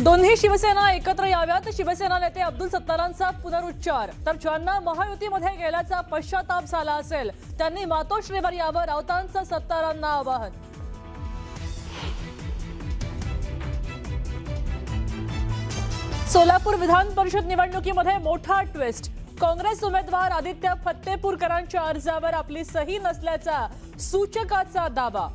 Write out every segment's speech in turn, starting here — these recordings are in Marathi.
दोन्ही शिवसेना एकत्र याव्यात, शिवसेना नेते अब्दुल सत्तारांचा पुनरुच्चार। तर ज्यांना महायुतीमध्ये गेल्याचा पश्चाताप झाला असेल त्यांनी मातोश्रीवर यावं, राऊतांचं सत्तारांना आवाहन। सोलापूर विधान परिषद निवडणुकीमध्ये मोठा ट्विस्ट। काँग्रेस उमेदवार आदित्य फत्तेपूरकरांच्या अर्जावर आपली सही नसल्याचा सूचकाचा दावा।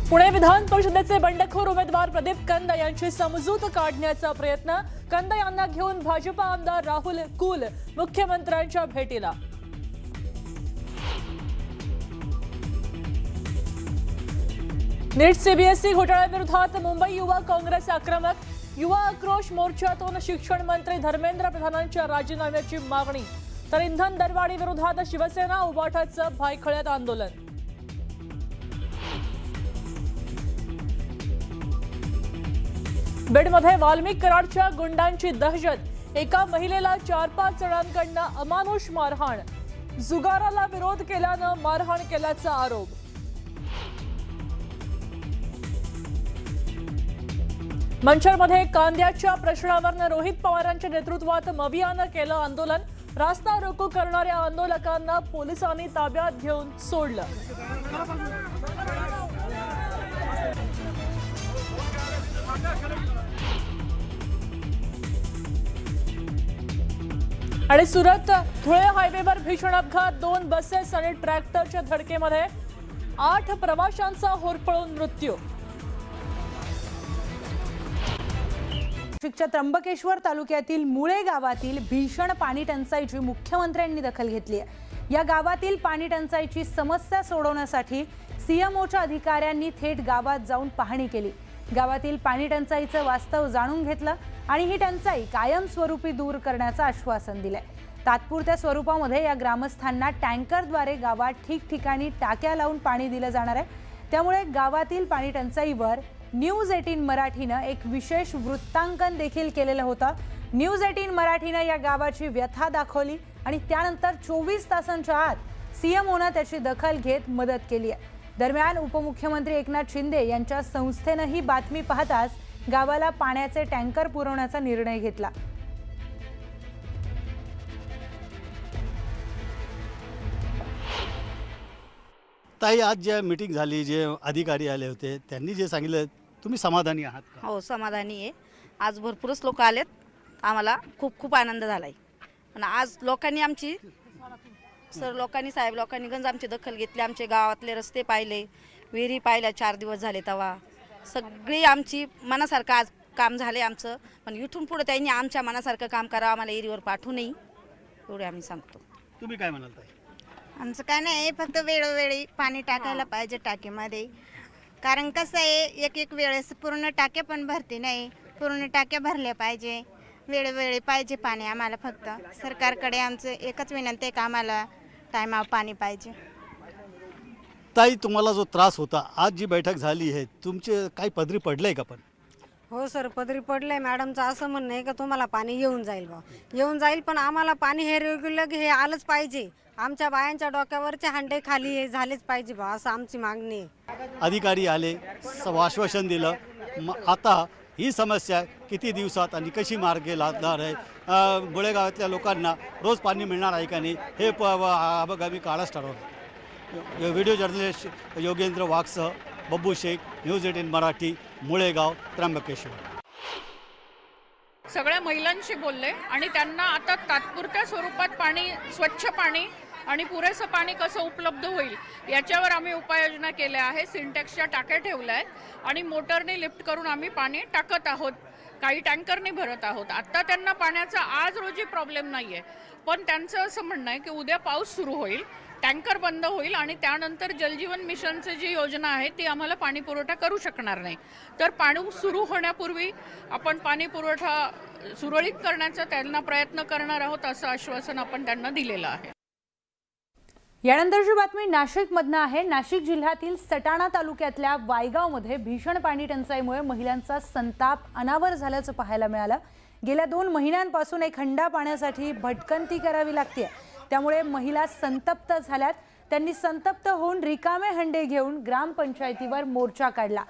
पुणे विधान परिषदेचे बंडखोर उमेदवार प्रदीप कंद यांची समजूत काढण्याचा प्रयत्न। कंद यांना घेऊन भाजपा आमदार राहुल कुल मुख्यमंत्र्यांच्या भेटीला। नीट सीबीएसई घोटाळ्याविरोधात मुंबई युवा काँग्रेस आक्रमक। युवा आक्रोश मोर्चातून शिक्षण मंत्री धर्मेंद्र प्रधानांच्या राजीनाम्याची मागणी। तर इंधन दरवाढी विरोधात शिवसेना उबाठाचं भायखळ्यात आंदोलन। बीडमध्ये वाल्मिक कराडच्या गुंडांची दहशत। एका महिलेला 4-5 जणांकडून अमानुष मारहाण। जुगाराला विरोध केल्यानं मारहाण केल्याचा आरोप। मंचरमध्ये कांद्याच्या प्रश्नावर रोहित पवारांच्या नेतृत्वात मवियानं केलं आंदोलन। रास्ता रोको करणाऱ्या आंदोलकांना पोलिसांनी ताब्यात घेऊन सोडलं। आणि सुरत धुळे हायवेवर भीषण अपघात। 2 बसेस आणि ट्रॅक्टरच्या धडकेमध्ये 8 प्रवाशांचा होरपळून मृत्यू। नाशिकच्या त्र्यंबकेश्वर तालुक्यातील मुळे गावातील भीषण पाणी टंचाईची मुख्यमंत्र्यांनी दखल घेतली आहे। या गावातील पाणी टंचाईची समस्या सोडवण्यासाठी सीएमओच्या अधिकाऱ्यांनी थेट गावात जाऊन पाहणी केली। गावातील पाणी टंचाईचं वास्तव जाणून घेतलं आणि ही टंचाई कायमस्वरूपी दूर करण्याचं आश्वासन दिलंय। तात्पुरत्या स्वरूपामध्ये या ग्रामस्थांना टँकरद्वारे गावात ठिकठिकाणी टाक्या लावून पाणी दिलं जाणार आहे। त्यामुळे गावातील पाणी टंचाईवर न्यूज 18 मराठीनं एक विशेष वृत्तांकन देखील केलेलं होतं। न्यूज 18 मराठीनं या गावाची व्यथा दाखवली आणि त्यानंतर 24 तासांच्या आत सीएमओनं त्याची दखल घेत मदत केली आहे। दरम्यान उपमुख्यमंत्री एकनाथ शिंदे यांच्या संस्थेनं ही बातमी पाहताच गावाला पाण्याचे टँकर पुरवण्याचा निर्णय घेतला। ताई, आज जे मीटिंग झाली, जे अधिकारी आले होते त्यांनी जे सांगितलं, तुम्ही समाधानी आहात का? हो, समाधानी आहे। आज भरपूरच लोक आलेत, आम्हाला खूप खूप आनंद झालाय। पण आज लोकांनी आमची साहेब लोकांनी गंज आमची दखल घेतली। आमचे गावातले रस्ते पाहिले, विहिरी पाहिल्या 4 दिवस झाले तेव्हा सगळी आमची मनासारखं आज काम झाले आमचं। पण इथून पुढे त्यांनी आमच्या मनासारखं काम करावं, आम्हाला एरीवर पाठवू नये एवढे आम्ही सांगतो। तुम्ही काय म्हणाल ताई? आमचं काय नाही, फक्त वेळोवेळी पाणी टाकायला पाहिजे टाकीमध्ये। कारण कसं आहे, एक वेळेस पूर्ण टाक्या पण भरती नाही, पूर्ण टाक्या भरल्या पाहिजे। वेळोवेळी पाहिजे पाणी आम्हाला। फक्त सरकारकडे आमचं एकच विनंती आहे की आम्हाला टायमावर पाणी पाहिजे। ताई, तुम्हाला जो त्रास होता, आज जी बैठक झाली आहे, तुमचे काही पदरी पडलंय का? पण हो सर, पदरी पडलंय। मॅडमचं असं म्हणणं आहे का तुम्हाला पाणी येऊन जाईल बा, येऊन जाईल, पण आम्हाला पाणी हे रेग्युलर हे आलंच पाहिजे। आमच्या बायांच्या डोक्यावरचे हांडे खाली हे झालेच पाहिजे बा, असं आमची मागणी आहे। अधिकारी आले, आश्वासन दिलं, आता ही समस्या किती दिवसात आणि कशी मार्गी लागणार आहे? मुळेगावातल्या लोकांना रोज पाणी मिळणार आहे का नाही, हे आगामी काळच ठरवलं। व्हिडिओ जर्नलिस्ट योगेंद्र वाघसह बब्बू शेख, न्यूज 18 मराठी, मुळेगाव, त्र्यंबकेश्वर। सगळ्या महिलांशी बोलले आणि त्यांना आता तात्पुरत्या स्वरूपात पाणी, स्वच्छ पाणी आणि पुरेसं पाणी कसं उपलब्ध होईल याच्यावर आम्ही उपाययोजना केल्या आहे। सिंटेक्सच्या टाक्या ठेवल्या आहेत आणि मोटरने लिफ्ट करून आम्ही पाणी टाकत आहोत, काही टँकरने भरत आहोत। आता त्यांना पाण्याचा आज रोजी प्रॉब्लेम नाही आहे, पण त्यांचं असं म्हणणं आहे की उद्या पाऊस सुरू होईल, टँकर बंद होईल आणि त्यानंतर जलजीवन मिशनची जी योजना आहे ती आम्हाला पाणी पुरवठा करू शकणार नाही। तर पाणी सुरू होण्यापूर्वी आपण पाणी पुरवठा सुरळीत करण्याचा त्यांना प्रयत्न करणार आहोत, असं आश्वासन आपण त्यांना दिलेलं आहे। यानंतरची बातमी नाशिकमधनं आहे। नाशिक जिल्ह्यातील सटाणा तालुक्यातल्या वायगावमध्ये भीषण पाणी टंचाईमुळे महिलांचा संताप अनावर झाल्याचं पाहायला मिळालं। गेल्या 2 महिन्यांपासून एक हंडा पाण्यासाठी भटकंती करावी लागते, त्यामुळे महिला संतप्त झाल्यात। त्यांनी संतप्त होऊन रिकामे हंडे घेऊन ग्रामपंचायतीवर मोर्चा काढला.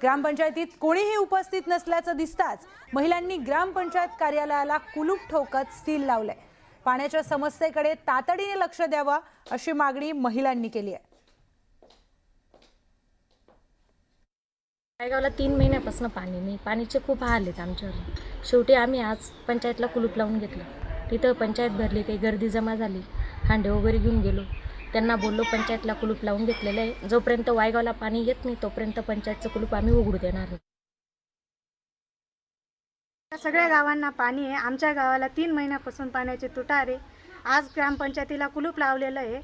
ग्रामपंचायतीत कोणीही उपस्थित नसल्याचं दिसताच महिलांनी ग्रामपंचायत कार्यालयाला कुलूप ठोकत सील लावले. पाण्याच्या समस्येकडे तातडीने लक्ष द्यावं अशी मागणी महिलांनी केली आहे. नायगावला 3 महिन्यापासून पाणी नाही. पाण्याचे खूप हाल आहेत आमच्यावर. शेवटी आम्ही आज पंचायतला कुलूप लावून घेतलं. तिथं पंचायत भरली, काही गर्दी जमा झाली, हांडे वगैरे घेऊन गेलो. त्यांना बोललो पंचायतला कुलूप लावून घेतलेलं आहे, जोपर्यंत वायगावला पाणी येत नाही तोपर्यंत पंचायतचं कुलूप आम्ही उघडू देणार नाही. सगळ्या गावांना पाणी आहे. आमच्या गावाला 3 महिन्यापासून पाण्याचे तुटारे. आज ग्रामपंचायतीला कुलूप लावलेलं आहे.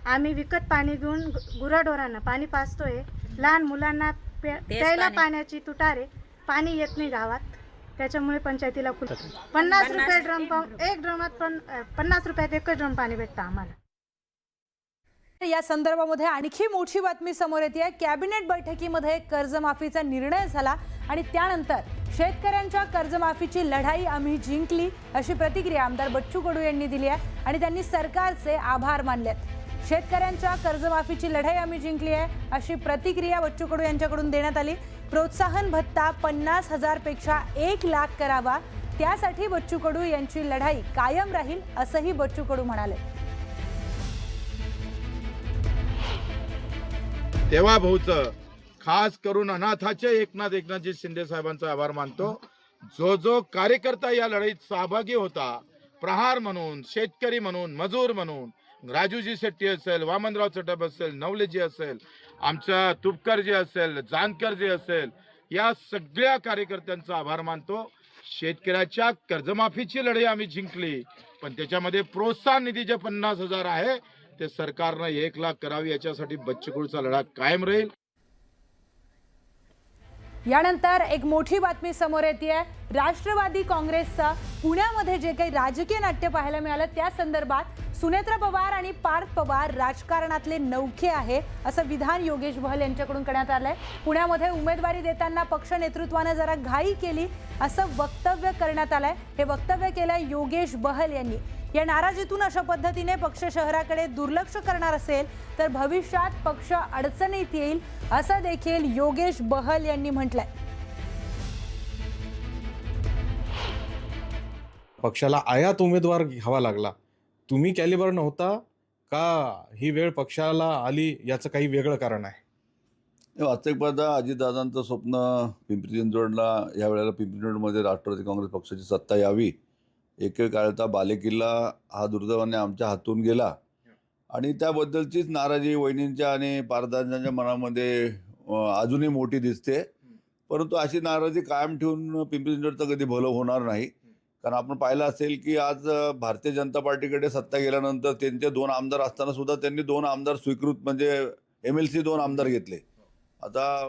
आम्ही विकत पाणी घेऊन गुराढोरांना पाणी पाजतोय. लहान मुलांना प्यायला पाण्याची तुटारे, पाणी येत नाही गावात. त्याच्यामुळे पंचायतीला कुलूप. 50 रुपये ड्रम पाहून एक ड्रमात 50 रुपयात एकच ड्रम पाणी भेटतं आम्हाला. या संदर्भामध्ये आणखी मोठी बातमी समोर येते. कॅबिनेट बैठकीमध्ये कर्जमाफीचा निर्णय झाला आणि त्यानंतर शेतकऱ्यांच्या कर्जमाफीची लढाई आम्ही जिंकली अशी प्रतिक्रिया आमदार बच्चू कडू यांनी दिली आहे आणि त्यांनी सरकारचे आभार मानलेत. शेतकऱ्यांच्या कर्जमाफीची लढाई आम्ही जिंकली आहे अशी प्रतिक्रिया बच्चू कडू यांच्याकडून देण्यात आली. प्रोत्साहन भत्ता 50,000 पेक्षा 1 लाख करावा, त्यासाठी बच्चू कडू यांची लढाई कायम राहील असंही बच्चू कडू म्हणाले. तेव्हा भाऊचं खास करून अनाथाचे एकनाथजी शिंदे साहेबांचा आभार मानतो. जो कार्यकर्ता या लढाईत सहभागी होता, प्रहार म्हणून, शेतकरी म्हणून, मजूर म्हणून, राजूजी शेट्टी असेल, वामनराव चटप असेल, नवलेजी असेल, आमचा तुपकरजी असेल, जानकरजी असेल, या सगळ्या कार्यकर्त्यांचा आभार मानतो. शेतकऱ्याच्या कर्जमाफीची लढाई आम्ही जिंकली, पण त्याच्यामध्ये प्रोत्साहन निधी जे 50,000 आहे ते सरकारनं 1 लाख करावी, याच्यासाठी बच्चू कडूचा लढा कायम राहील. यानंतर एक मोठी बातमी समोर येते. राष्ट्रवादी काँग्रेसचं पुण्यामध्ये जे काही राजकीय नाट्य पाहायला मिळालं त्या संदर्भात सुनेत्रा पवार आणि पार्थ पवार राजकारणातले नौखे आहे असं विधान योगेश बहल यांच्याकडून करण्यात आलंय. पुण्यामध्ये उमेदवारी देताना पक्ष नेतृत्वाने जरा घाई केली असं वक्तव्य करण्यात आलंय. हे वक्तव्य केलंय योगेश बहल यांनी. या नाराजीतून अशा पद्धतीने पक्ष शहराकडे दुर्लक्ष करणार असेल तर भविष्यात पक्ष अडचणीत येईल असं देखील योगेश बहल यांनी म्हटलंय. पक्षाला आयात उमेदवार घ्यावा लागला. तुम्ही कॅलिबर नव्हता का, ही वेळ पक्षाला आली याचं काही वेगळं कारण आहे? वास्तविक पाहता अजितदादांचं स्वप्न पिंपरी चिंचवडला, या वेळेला पिंपरी चिंचवडमध्ये राष्ट्रवादी काँग्रेस पक्षाची सत्ता यावी, एकेकाळचा बालेकिल्ला हा दुर्दैवाने आमच्या हातून गेला आणि त्याबद्दलचीच नाराजी वहिनींच्या आणि पारदांच्या मनामध्ये अजूनही मोठी दिसते. परंतु अशी नाराजी कायम ठेवून पिंपरी चिंचवडचं कधी भलं होणार नाही. कारण आपण पाहिलं असेल की आज भारतीय जनता पार्टीकडे सत्ता गेल्यानंतर त्यांचे 2 आमदार असताना सुद्धा त्यांनी 2 आमदार स्वीकृत, म्हणजे MLC 2 आमदार घेतले. आता